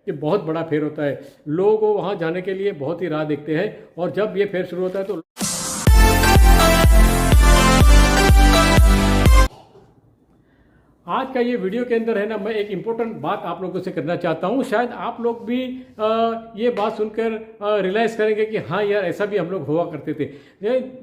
ये बहुत बड़ा फेयर होता है। लोग वहाँ जाने के लिए बहुत ही राह देखते हैं और जब ये फेयर शुरू होता है तो आज का ये वीडियो के अंदर है ना, मैं एक इम्पोर्टेंट बात आप लोगों से करना चाहता हूँ। शायद आप लोग भी ये बात सुनकर रियलाइज़ करेंगे कि हाँ यार, ऐसा भी हम लोग हुआ करते थे।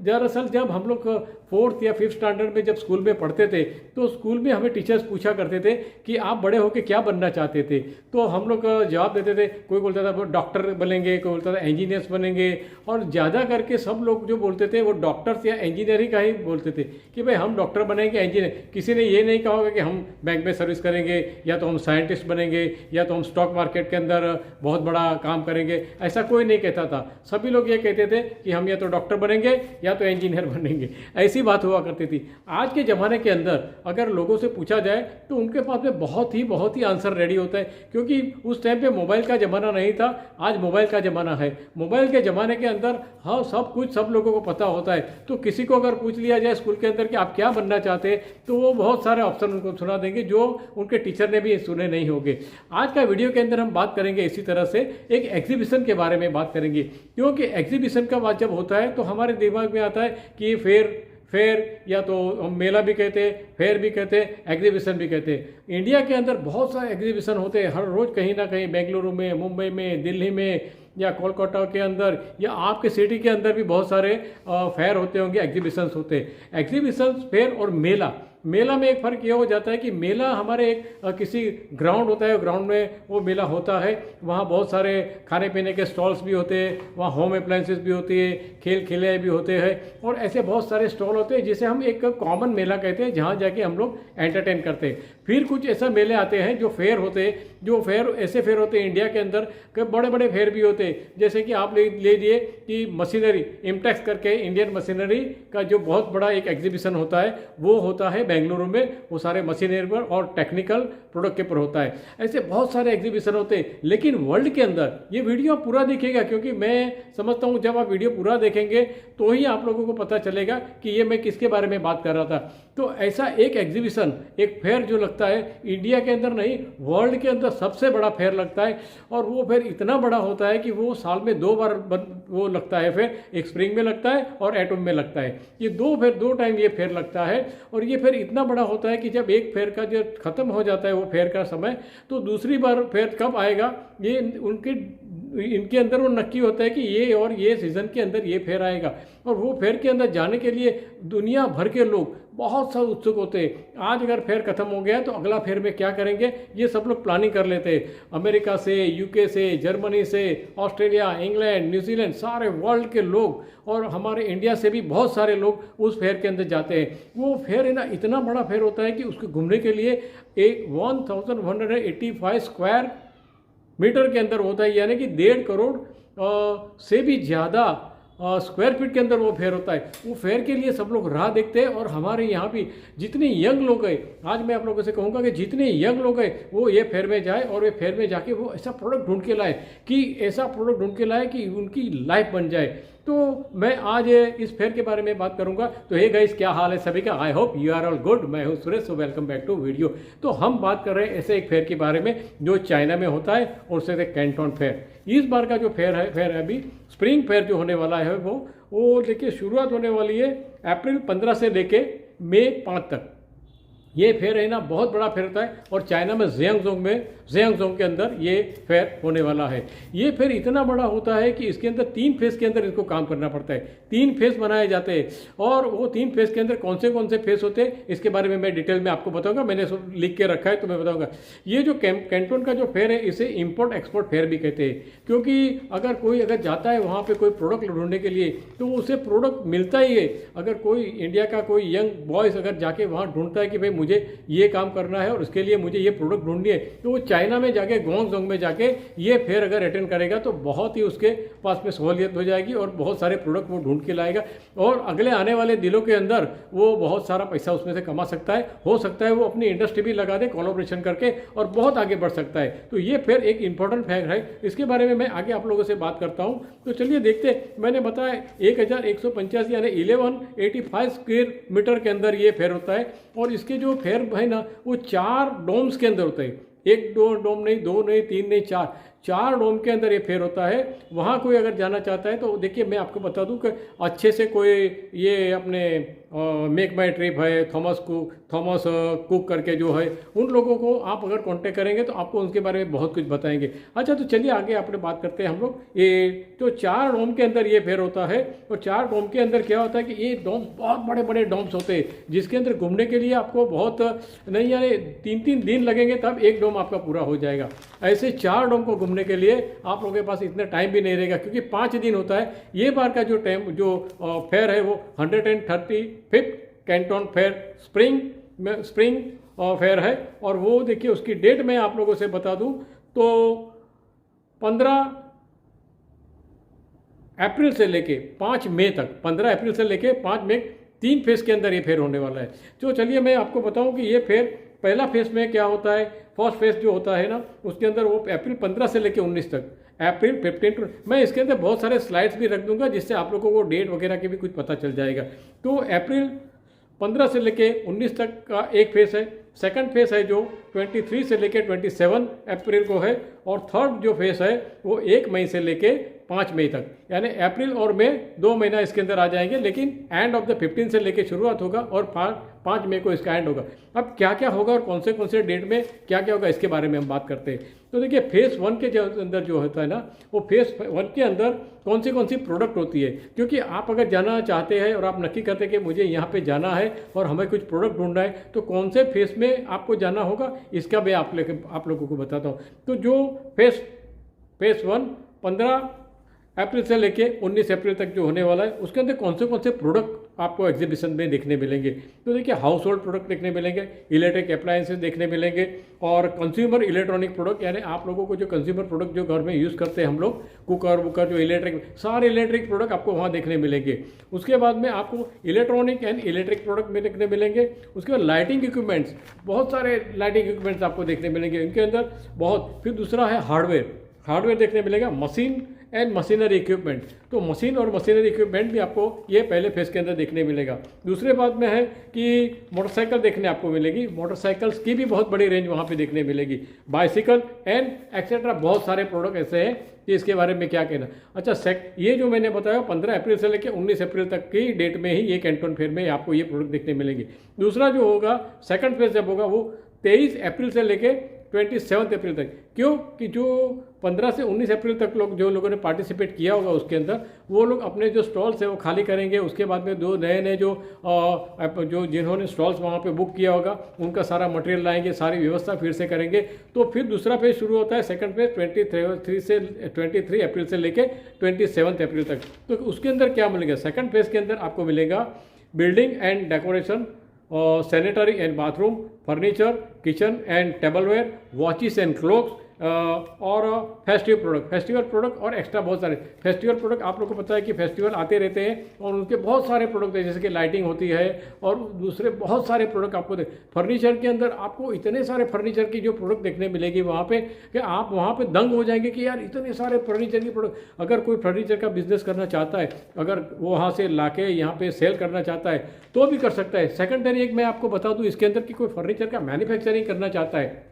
दरअसल जब हम लोग 4th या 5th स्टैंडर्ड में जब स्कूल में पढ़ते थे तो स्कूल में हमें टीचर्स पूछा करते थे कि आप बड़े होकर क्या बनना चाहते थे। तो हम लोग जवाब देते थे, कोई बोलता था वो डॉक्टर बनेंगे, कोई बोलता था इंजीनियर्स बनेंगे, और ज़्यादा करके सब लोग जो बोलते थे वो डॉक्टर्स या इंजीनियर ही का ही बोलते थे कि भाई हम डॉक्टर बनेंगे, इंजीनियर। किसी ने ये नहीं कहा होगा कि हम बैंक में सर्विस करेंगे, या तो हम साइंटिस्ट बनेंगे, या तो हम स्टॉक मार्केट के अंदर बहुत बड़ा काम करेंगे। ऐसा कोई नहीं कहता था। सभी लोग ये कहते थे कि हम या तो डॉक्टर बनेंगे या तो इंजीनियर बनेंगे। ऐसी बात हुआ करती थी। आज के ज़माने के अंदर अगर लोगों से पूछा जाए तो उनके पास में बहुत ही आंसर रेडी होता है, क्योंकि उस टाइम पे मोबाइल का ज़माना नहीं था, आज मोबाइल का ज़माना है। मोबाइल के ज़माने के अंदर हाँ सब कुछ सब लोगों को पता होता है। तो किसी को अगर पूछ लिया जाए स्कूल के अंदर कि आप क्या बनना चाहते हैं, तो वो बहुत सारे ऑप्शन उनको सुना देंगे जो उनके टीचर ने भी सुने नहीं होंगे। आज का वीडियो के अंदर हम बात करेंगे इसी तरह से एक एग्जीबिशन के बारे में बात करेंगे, क्योंकि एग्जीबिशन का बात जब होता है तो हमारे दिमाग में आता है कि फेयर या तो मेला भी कहते हैं, फेयर भी कहते हैं, एग्जीबिशन भी कहते हैं। इंडिया के अंदर बहुत सारे एग्जीबिशन होते हैं हर रोज़, कहीं ना कहीं बेंगलुरु में, मुंबई में, दिल्ली में या कोलकाता के अंदर या आपके सिटी के अंदर भी बहुत सारे फेयर होते होंगे, एग्जीबिशंस होते हैं। एग्जीबिशंस, फेयर और मेला में एक फ़र्क ये हो जाता है कि मेला हमारे एक किसी ग्राउंड होता है, ग्राउंड में वो मेला होता है। वहाँ बहुत सारे खाने पीने के स्टॉल्स भी होते हैं, वहाँ होम अप्लायंसेस भी होती है, खेल खिलौने भी होते हैं, और ऐसे बहुत सारे स्टॉल होते हैं जिसे हम एक कॉमन मेला कहते हैं, जहाँ जाके हम लोग एंटरटेन करते हैं। फिर कुछ ऐसा मेले आते हैं जो फेयर होते हैं, जो फेयर ऐसे फेयर होते हैं इंडिया के अंदर कि बड़े बड़े फेयर भी होते हैं। जैसे कि आप ले लिए कि मशीनरी इम्टेक्स करके इंडियन मशीनरी का जो बहुत बड़ा एक एग्जीबिशन होता है, वो होता है बेंगलुरु में। वो सारे मशीनरी पर और टेक्निकल प्रोडक्ट के ऊपर होता है। ऐसे बहुत सारे एग्जीबिशन होते हैं। लेकिन वर्ल्ड के अंदर ये वीडियो पूरा देखिएगा, क्योंकि मैं समझता हूँ जब आप वीडियो पूरा देखेंगे तो ही आप लोगों को पता चलेगा कि ये मैं किसके बारे में बात कर रहा था। तो ऐसा एक एग्जीबिशन, एक फेयर जो लगता है इंडिया के अंदर नहीं, वर्ल्ड के अंदर सबसे बड़ा फेयर लगता है। और वो फेयर इतना बड़ा होता है कि वो साल में 2 बार वो लगता है फेयर, एक स्प्रिंग में लगता है और एटम में लगता है। ये दो टाइम ये फेयर लगता है। और ये फेयर इतना बड़ा होता है कि जब एक फेयर का जो खत्म हो जाता है वो फेयर का समय, तो दूसरी बार फेयर कब आएगा ये इनके अंदर वो नक्की होता है कि ये और ये सीज़न के अंदर ये फेयर आएगा। और वो फेयर के अंदर जाने के लिए दुनिया भर के लोग बहुत सा उत्सुक होते हैं। आज अगर फेयर खत्म हो गया तो अगला फेयर में क्या करेंगे, ये सब लोग प्लानिंग कर लेते हैं। अमेरिका से, यूके से, जर्मनी से, ऑस्ट्रेलिया, इंग्लैंड, न्यूजीलैंड, सारे वर्ल्ड के लोग, और हमारे इंडिया से भी बहुत सारे लोग उस फेयर के अंदर जाते हैं। वो फेयर है ना, इतना बड़ा फेयर होता है कि उसको घूमने के लिए एक 1185 स्क्वायर मीटर के अंदर होता है, यानी कि 1.5 करोड़ से भी ज़्यादा स्क्वायर फीट के अंदर वो फेयर होता है। वो फेयर के लिए सब लोग राह देखते हैं। और हमारे यहाँ भी जितने यंग लोग गए, आज मैं आप लोगों से कहूँगा कि जितने यंग लोग गए वो ये फेयर में जाए और वे फेयर में जाके वो ऐसा प्रोडक्ट ढूंढ के लाए कि उनकी लाइफ बन जाए। तो मैं आज इस फेयर के बारे में बात करूंगा। तो हे गाइस, क्या हाल है सभी का? I hope you are all good. मैं हूं Suresh, so welcome back to video. तो हम बात कर रहे हैं ऐसे एक फेयर के बारे में जो चाइना में होता है, और उससे कैंटन फेयर। इस बार का जो फेयर है अभी स्प्रिंग फेयर जो होने वाला है वो देखिए शुरुआत होने वाली है अप्रैल 15 से लेके मई 5 तक। ये फेयर है ना, बहुत बड़ा फेयर होता है। और चाइना में ज़ियांगजोंग के अंदर ये फेयर होने वाला है। ये फेयर इतना बड़ा होता है कि इसके अंदर 3 फेज़ के अंदर इसको काम करना पड़ता है। 3 फेज़ बनाए जाते हैं, और वो 3 फेज़ के अंदर कौन से फेज़ होते हैं इसके बारे में मैं डिटेल में आपको बताऊंगा। मैंने सब लिख के रखा है तो मैं बताऊंगा। ये जो कैंटन का जो फेयर है, इसे इम्पोर्ट एक्सपोर्ट फेयर भी कहते हैं, क्योंकि अगर जाता है वहाँ पर कोई प्रोडक्ट ढूंढने के लिए तो उसे प्रोडक्ट मिलता ही है। अगर कोई इंडिया का कोई यंग बॉयज़ अगर जाके वहाँ ढूंढता है कि भाई मुझे ये काम करना है और उसके लिए मुझे ये प्रोडक्ट ढूंढनी है, तो वो चाइना में जाके ग्वांगडोंग में जाके ये फेयर अगर अटेंड करेगा तो बहुत ही उसके पास में सहूलियत हो जाएगी और बहुत सारे प्रोडक्ट वो ढूंढ के लाएगा। और अगले आने वाले दिनों के अंदर वो बहुत सारा पैसा उसमें से कमा सकता है। हो सकता है वो अपनी इंडस्ट्री भी लगा दे कोलैबोरेशन करके, और बहुत आगे बढ़ सकता है। तो ये फेयर एक इंपॉर्टेंट फेयर है। इसके बारे में मैं आगे आप लोगों से बात करता हूँ। तो चलिए देखते। मैंने बताया 1185 यानी 1185 स्क्वायर मीटर के अंदर ये फेयर होता है। और इसके जो फेयर है ना, वो 4 डोम्स के अंदर होता है। एक दो डोम नहीं, दो नहीं, तीन नहीं, चार डोम के अंदर ये फेयर होता है। वहाँ कोई अगर जाना चाहता है तो देखिए मैं आपको बता दूं कि अच्छे से कोई ये अपने मेक माई ट्रिप है, थॉमस कुक करके जो है, उन लोगों को आप अगर कांटेक्ट करेंगे तो आपको उनके बारे में बहुत कुछ बताएंगे। अच्छा, तो चलिए आगे अपने बात करते हैं हम लोग। ये तो 4 डोम के अंदर ये फेयर होता है, और 4 डोम के अंदर क्या होता है कि ये डोम बहुत बड़े बड़े डोम्स होते हैं, जिसके अंदर घूमने के लिए आपको बहुत नहीं यानी 3-3 दिन लगेंगे, तब एक डोम आपका पूरा हो जाएगा। ऐसे 4 डोम को घूमने के लिए आप लोगों के पास इतना टाइम भी नहीं रहेगा, क्योंकि 5 दिन होता है। ये बार का जो टाइम जो फेयर है वो 135th Canton fair spring fair है। और वो देखिए उसकी डेट मैं आप लोगों से बता दूं तो 15 अप्रैल से लेके 5 मई तक, 15 अप्रैल से लेके 5 मई, 3 फेज के अंदर ये फेयर होने वाला है। तो चलिए मैं आपको बताऊं कि ये फेयर पहला फेज में क्या होता है। फर्स्ट फेज जो होता है ना, उसके अंदर वो अप्रैल 15 से लेके 19 तक, अप्रैल 15 मैं इसके अंदर बहुत सारे स्लाइड्स भी रख दूंगा, जिससे आप लोगों को डेट वगैरह की भी कुछ पता चल जाएगा। तो अप्रैल 15 से लेके 19 तक का एक फेस है। सेकंड फेस है जो 23 से लेके 27 अप्रैल को है, और थर्ड जो फेस है वो 1 मई से लेके 5 मई तक, यानी अप्रैल और मई 2 महीना इसके अंदर आ जाएंगे। लेकिन एंड ऑफ द 15 से लेके शुरुआत होगा और 5 मई को इसका एंड होगा। अब क्या क्या होगा और कौन से डेट में क्या क्या होगा, इसके बारे में हम बात करते हैं। तो देखिए फेस 1 के अंदर जो होता है ना, वो फेस 1 के अंदर कौन सी प्रोडक्ट होती है, क्योंकि आप अगर जाना चाहते हैं और आप नक्की करते हैं कि मुझे यहाँ पे जाना है और हमें कुछ प्रोडक्ट ढूंढना है, तो कौन से फेस में आपको जाना होगा, इसका मैं आप लोगों को बताता हूँ। तो जो फेस 1 15 अप्रैल से लेके 19 अप्रैल तक जो होने वाला है, उसके अंदर कौन से प्रोडक्ट आपको एग्जीबिशन में देखने मिलेंगे। तो देखिए हाउस होल्ड प्रोडक्ट देखने मिलेंगे, इलेक्ट्रिक अप्लायंसेस देखने मिलेंगे, और कंज्यूमर इलेक्ट्रॉनिक प्रोडक्ट, यानी आप लोगों को जो कंज्यूमर प्रोडक्ट जो घर में यूज़ करते हैं हम लोग, कुकर वुकर जो इलेक्ट्रिक, सारे इलेक्ट्रिक प्रोडक्ट आपको वहाँ देखने मिलेंगे। उसके बाद में आपको इलेक्ट्रॉनिक एंड इलेक्ट्रिक प्रोडक्ट में देखने मिलेंगे। उसके बाद लाइटिंग इक्विपमेंट्स, बहुत सारे लाइटिंग इक्विपमेंट्स आपको देखने मिलेंगे इनके अंदर बहुत। फिर दूसरा है हार्डवेयर देखने मिलेगा, मशीन एंड मशीनरी इक्विपमेंट। तो मशीन और मशीनरी इक्विपमेंट भी आपको ये पहले फेज के अंदर देखने मिलेगा। दूसरे बात में है कि मोटरसाइकिल देखने आपको मिलेगी, मोटरसाइकिल्स की भी बहुत बड़ी रेंज वहाँ पे देखने मिलेगी, बाइसिकल एंड एक्सेट्रा, बहुत सारे प्रोडक्ट ऐसे हैं कि इसके बारे में क्या कहना। अच्छा, ये जो मैंने बताया 15 अप्रैल से लेकर 19 अप्रैल तक की डेट में ही ये कैंटन फेयर में आपको ये प्रोडक्ट देखने मिलेंगे। दूसरा जो होगा सेकंड फेज जब होगा वो 23 अप्रैल से लेके 27 अप्रैल तक। क्यों कि जो 15 से 19 अप्रैल तक जो लोगों ने पार्टिसिपेट किया होगा उसके अंदर, वो लोग अपने जो स्टॉल्स है वो खाली करेंगे। उसके बाद में 2 नए जो जिन्होंने स्टॉल्स वहाँ पे बुक किया होगा उनका सारा मटेरियल लाएंगे, सारी व्यवस्था फिर से करेंगे। तो फिर दूसरा फेज शुरू होता है, सेकंड फेज 23 अप्रैल से लेके 27 अप्रैल तक। तो उसके अंदर क्या मिलेगा, सेकंड फेज के अंदर आपको मिलेगा building and decoration, sanitary and bathroom, furniture, kitchen and tableware, watches and clocks, और फेस्टिवल प्रोडक्ट और एक्स्ट्रा बहुत सारे फेस्टिवल प्रोडक्ट। आप लोगों को पता है कि फेस्टिवल आते रहते हैं और उनके बहुत सारे प्रोडक्ट हैं, जैसे कि लाइटिंग होती है और दूसरे बहुत सारे प्रोडक्ट आपको फर्नीचर के अंदर आपको इतने सारे फर्नीचर की जो प्रोडक्ट देखने मिलेगी वहाँ पे कि आप वहाँ पे दंग हो जाएंगे कि यार इतने सारे फर्नीचर की प्रोडक्ट। अगर कोई फर्नीचर का बिजनेस करना चाहता है, अगर वो वहाँ से लाके यहाँ पे सेल करना चाहता है तो भी कर सकता है। सेकेंडरी एक मैं आपको बता दूँ इसके अंदर कि कोई फर्नीचर का मैन्युफैक्चरिंग करना चाहता है,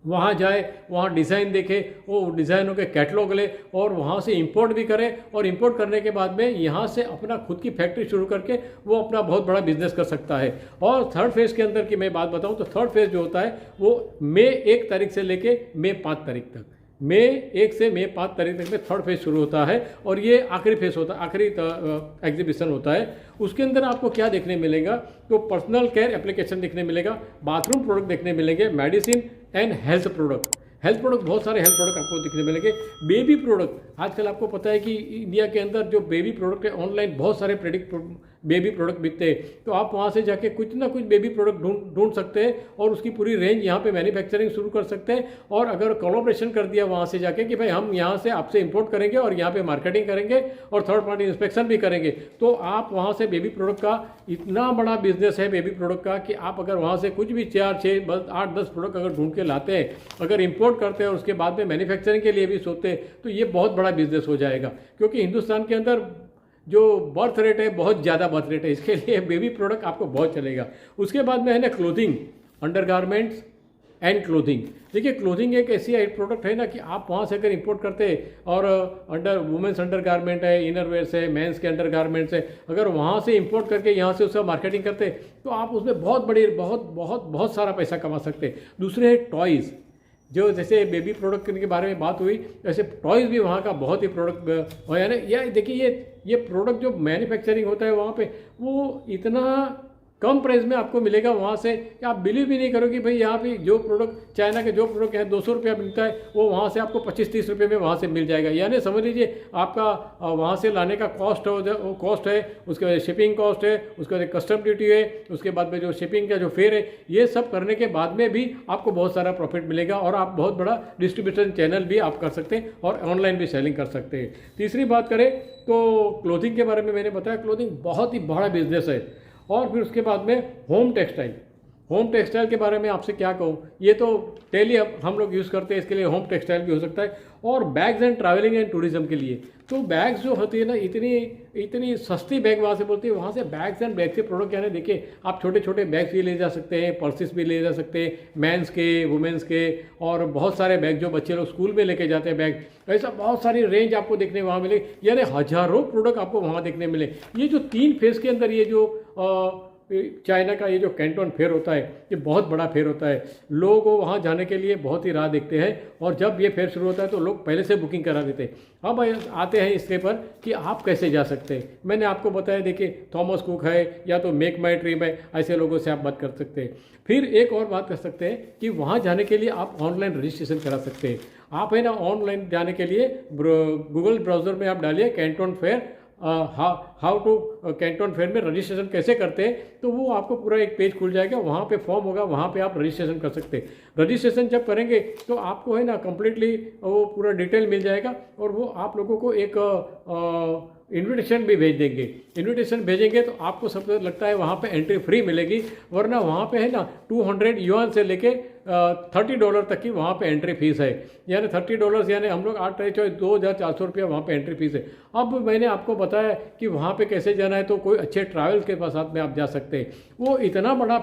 वहाँ जाए, वहाँ डिज़ाइन देखे, वो डिज़ाइनों के कैटलॉग ले और वहाँ से इंपोर्ट भी करे, और इंपोर्ट करने के बाद में यहाँ से अपना खुद की फैक्ट्री शुरू करके वो अपना बहुत बड़ा बिजनेस कर सकता है। और थर्ड फेज़ के अंदर की मैं बात बताऊँ तो थर्ड फेज़ जो होता है वो मई 1 तारीख से लेके मई 5 तारीख तक, मई 1 से मई 5 तारीख तक में थर्ड फेज शुरू होता है, और ये आखिरी फेज होता है, आखिरी एग्जीबिशन होता है। उसके अंदर आपको क्या देखने मिलेगा, तो पर्सनल केयर एप्लीकेशन देखने मिलेगा, बाथरूम प्रोडक्ट देखने मिलेंगे, मेडिसिन एंड हेल्थ प्रोडक्ट बहुत सारे हेल्थ प्रोडक्ट आपको दिखने मिलेंगे। बेबी प्रोडक्ट, आजकल आपको पता है कि इंडिया के अंदर जो बेबी प्रोडक्ट है ऑनलाइन बहुत सारे बेबी प्रोडक्ट बिकते हैं, तो आप वहाँ से जाके कुछ ना कुछ बेबी प्रोडक्ट ढूंढ सकते हैं और उसकी पूरी रेंज यहाँ पे मैन्युफैक्चरिंग शुरू कर सकते हैं। और अगर कोलैबोरेशन कर दिया वहाँ से जाके कि भाई हम यहाँ से आपसे इंपोर्ट करेंगे और यहाँ पे मार्केटिंग करेंगे और थर्ड पार्टी इंस्पेक्शन भी करेंगे, तो आप वहाँ से बेबी प्रोडक्ट का इतना बड़ा बिजनेस है बेबी प्रोडक्ट का कि आप अगर वहाँ से कुछ भी 4, 6, 8, 10 प्रोडक्ट अगर ढूंढ के लाते हैं, अगर इंपोर्ट करते हैं और उसके बाद में मैन्युफैक्चरिंग के लिए भी सोचते हैं, तो ये बहुत बड़ा बिजनेस हो जाएगा। क्योंकि हिंदुस्तान के अंदर जो बर्थ रेट है बहुत ज़्यादा बर्थ रेट है, इसके लिए बेबी प्रोडक्ट आपको बहुत चलेगा। उसके बाद में है ना क्लोथिंग, अंडरगारमेंट्स, एंड क्लोथिंग। देखिए क्लोथिंग एक ऐसी प्रोडक्ट है ना कि आप वहाँ से अगर इंपोर्ट करते और अंडर वुमेंस अंडर गारमेंट है, इनर वेयर्स है, मेंस के अंडर गारमेंट्स है, अगर वहाँ से इंपोर्ट करके यहाँ से उसका मार्केटिंग करते तो आप उसमें बहुत बड़ी बहुत सारा पैसा कमा सकते। दूसरे है टॉयज़, जो जैसे बेबी प्रोडक्ट के बारे में बात हुई, वैसे टॉयज़ भी वहाँ का बहुत ही प्रोडक्ट है ना। या देखिए ये प्रोडक्ट जो मैन्युफैक्चरिंग होता है वहाँ पे, वो इतना कम प्राइस में आपको मिलेगा वहाँ से कि आप बिलीव भी नहीं करोगे भाई यहाँ पे जो प्रोडक्ट चाइना के जो प्रोडक्ट है 200 रुपया मिलता है, वो वहाँ से आपको 25-30 रुपये में वहाँ से मिल जाएगा। यानी समझ लीजिए आपका वहाँ से लाने का कॉस्ट है, उसके बाद शिपिंग कॉस्ट है, उसके बाद कस्टम ड्यूटी है, उसके बाद में जो शिपिंग का जो फेयर है, ये सब करने के बाद में भी आपको बहुत सारा प्रॉफिट मिलेगा और आप बहुत बड़ा डिस्ट्रीब्यूशन चैनल भी आप कर सकते हैं और ऑनलाइन भी सेलिंग कर सकते हैं। तीसरी बात करें तो क्लोथिंग के बारे में मैंने बताया, क्लोथिंग बहुत ही बड़ा बिजनेस है। और फिर उसके बाद में होम टेक्सटाइल के बारे में आपसे क्या कहूँ, ये तो डेली हम लोग यूज़ करते हैं, इसके लिए होम टेक्सटाइल भी हो सकता है। और bags and travelling and tourism के लिए तो बैग्स जो होती है ना, इतनी सस्ती बैग वहाँ से बोलती है, वहाँ से बैग्स एंड बैग से प्रोडक्ट क्या है, देखिए आप छोटे छोटे बैग्स भी ले जा सकते हैं, पर्सेस भी ले जा सकते हैं, मेंस के, वुमेंस के, और बहुत सारे बैग जो बच्चे लोग स्कूल में लेके जाते हैं बैग, ऐसा बहुत सारी रेंज आपको देखने वहाँ मिले, यानी हज़ारों प्रोडक्ट आपको वहाँ देखने मिले। ये जो 3 फेज़ के अंदर ये जो चाइना का ये जो कैंटन फेयर होता है, ये बहुत बड़ा फेयर होता है। लोग वहाँ जाने के लिए बहुत ही राह देखते हैं और जब ये फेयर शुरू होता है तो लोग पहले से बुकिंग करा देते हैं। अब आते हैं इसके पर कि आप कैसे जा सकते हैं। मैंने आपको बताया, देखिए थॉमस कुक है या तो मेक माई ड्रीम है, ऐसे लोगों से आप बात कर सकते हैं। फिर एक और बात कर सकते हैं कि वहाँ जाने के लिए आप ऑनलाइन रजिस्ट्रेशन करा सकते हैं। आप है ना ऑनलाइन जाने के लिए गूगल ब्राउज़र में आप डालिए Canton fair, how to Canton fair में रजिस्ट्रेशन कैसे करते हैं, तो वो आपको पूरा एक पेज खुल जाएगा, वहाँ पे फॉर्म होगा, वहाँ पे आप रजिस्ट्रेशन कर सकते हैं। रजिस्ट्रेशन जब करेंगे तो आपको है ना कम्प्लीटली वो पूरा डिटेल मिल जाएगा और वो आप लोगों को एक इन्विटेशन भी भेज देंगे। इन्विटेशन भेजेंगे तो आपको सबसे लगता है वहाँ पे एंट्री फ्री मिलेगी, वरना वहाँ पे है ना 200 युआन से लेके $30 तक की वहाँ पे एंट्री फीस है। यानी $30 यानी हम लोग 2,400 रुपया वहाँ पे एंट्री फीस है। अब मैंने आपको बताया कि वहाँ पे कैसे जाना है, तो कोई अच्छे ट्रैवल्स के साथ में आप जा सकते हैं। वो इतना बड़ा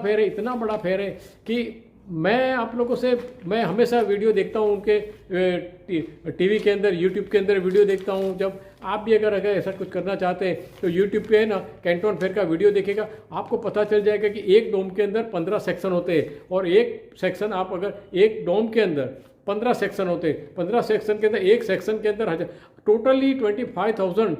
फेयर है कि मैं हमेशा वीडियो देखता हूँ उनके टीवी के अंदर, यूट्यूब के अंदर वीडियो देखता हूँ। जब आप भी अगर ऐसा कुछ करना चाहते हैं तो यूट्यूब पे है ना कैंटन फेयर का वीडियो देखेगा, आपको पता चल जाएगा कि एक डोम के अंदर 15 सेक्शन होते हैं और एक सेक्शन आप अगर एक डोम के अंदर 15 सेक्शन होते हैं, 15 सेक्शन के अंदर एक सेक्शन के अंदर टोटली 25,000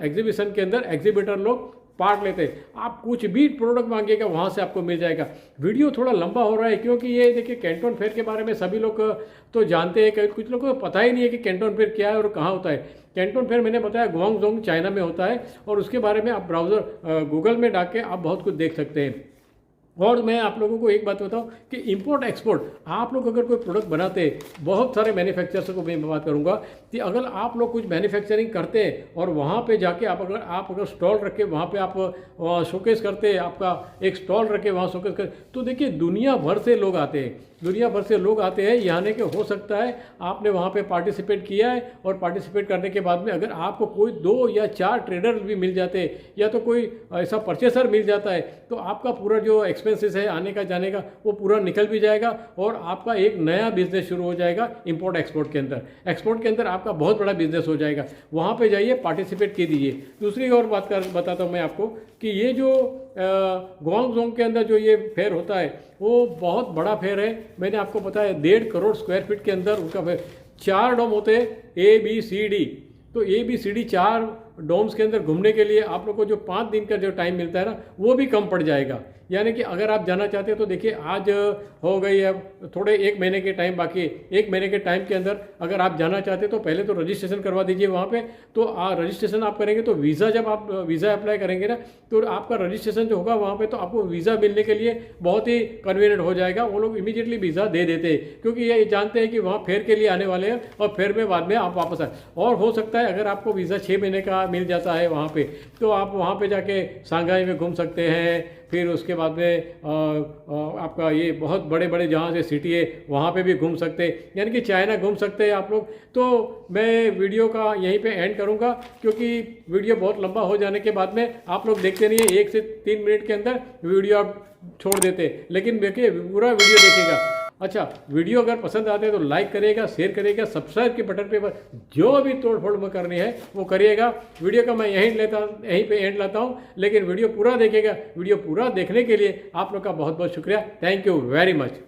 एग्जीबिशन के अंदर एग्जीबिटर लोग पार्ट लेते हैं। आप कुछ भी प्रोडक्ट मांगिएगा वहाँ से आपको मिल जाएगा। वीडियो थोड़ा लंबा हो रहा है क्योंकि ये देखिए कैंटन फेयर के बारे में सभी लोग तो जानते हैं, कुछ लोगों को पता ही नहीं है कि कैंटन फेयर क्या है और कहाँ होता है। कैंटन फेयर मैंने बताया गुआंगडोंग चाइना में होता है और उसके बारे में आप ब्राउज़र गूगल में डाल के आप बहुत कुछ देख सकते हैं। और मैं आप लोगों को एक बात बताऊं कि इंपोर्ट एक्सपोर्ट, आप लोग अगर कोई प्रोडक्ट बनाते हैं, बहुत सारे मैन्युफैक्चरर्स को मैं बात करूंगा कि अगर आप लोग कुछ मैन्युफैक्चरिंग करते हैं और वहाँ पे जाके आप अगर स्टॉल रख के वहाँ पे आप शोकेस करते हैं, आपका एक स्टॉल रख के वहाँ शोकेस कर, तो देखिए दुनिया भर से लोग आते हैं, यानी कि हो सकता है आपने वहाँ पे पार्टिसिपेट किया है और पार्टिसिपेट करने के बाद में अगर आपको कोई 2 या 4 ट्रेडर भी मिल जाते हैं या तो कोई ऐसा परचेसर मिल जाता है, तो आपका पूरा जो एक्सपेंसेस है आने का जाने का वो पूरा निकल भी जाएगा और आपका एक नया बिजनेस शुरू हो जाएगा इंपोर्ट एक्सपोर्ट के अंदर। एक्सपोर्ट के अंदर आपका बहुत बड़ा बिजनेस हो जाएगा। वहाँ पे जाइए, पार्टिसिपेट कीजिए। दूसरी और बात बताता हूँ मैं आपको कि ये जो गुआंगडोंग के अंदर जो ये फेयर होता है वो बहुत बड़ा फेयर है। मैंने आपको बताया 1.5 करोड़ स्क्वायर फीट के अंदर उनका फेयर, 4 डोम होते हैं ABCD। तो ABCD 4 डोम्स के अंदर घूमने के लिए आप लोग को जो 5 दिन का जो टाइम मिलता है ना, वो भी कम पड़ जाएगा। यानी कि अगर आप जाना चाहते हैं तो देखिए आज हो गई, अब थोड़े 1 महीने के टाइम बाकी है। 1 महीने के टाइम के अंदर अगर आप जाना चाहते हैं तो पहले तो रजिस्ट्रेशन करवा दीजिए वहाँ पे। तो रजिस्ट्रेशन आप करेंगे तो वीज़ा, जब आप वीज़ा अप्लाई करेंगे ना तो आपका रजिस्ट्रेशन जो होगा वहाँ पे, तो आपको वीज़ा मिलने के लिए बहुत ही कन्वीनियंट हो जाएगा। वो लोग इमीडिएटली वीज़ा दे देते हैं क्योंकि ये जानते हैं कि वहाँ फेयर के लिए आने वाले हैं और फेयर में बाद में आप वापस आए। और हो सकता है अगर आपको वीज़ा 6 महीने का मिल जाता है वहाँ पे, तो आप वहाँ पे जाके शंघाई में घूम सकते हैं। फिर उसके बाद में आपका ये बहुत बड़े बड़े जहाँ से सिटी है वहाँ पे भी घूम सकते हैं, यानी कि चाइना घूम सकते हैं आप लोग। तो मैं वीडियो का यहीं पे एंड करूँगा क्योंकि वीडियो बहुत लंबा हो जाने के बाद में आप लोग देखते नहीं है, 1 से 3 मिनट के अंदर वीडियो आप छोड़ देते, लेकिन देखिए पूरा वीडियो देखिएगा। अच्छा, वीडियो अगर पसंद आते हैं तो लाइक करिएगा, शेयर करिएगा, सब्सक्राइब के बटन पे जो भी तोड़ फोड़ में करनी है वो करिएगा। वीडियो का मैं यहीं पे एंड लाता हूँ, लेकिन वीडियो पूरा देखिएगा। वीडियो पूरा देखने के लिए आप लोग का बहुत बहुत शुक्रिया। Thank you very much.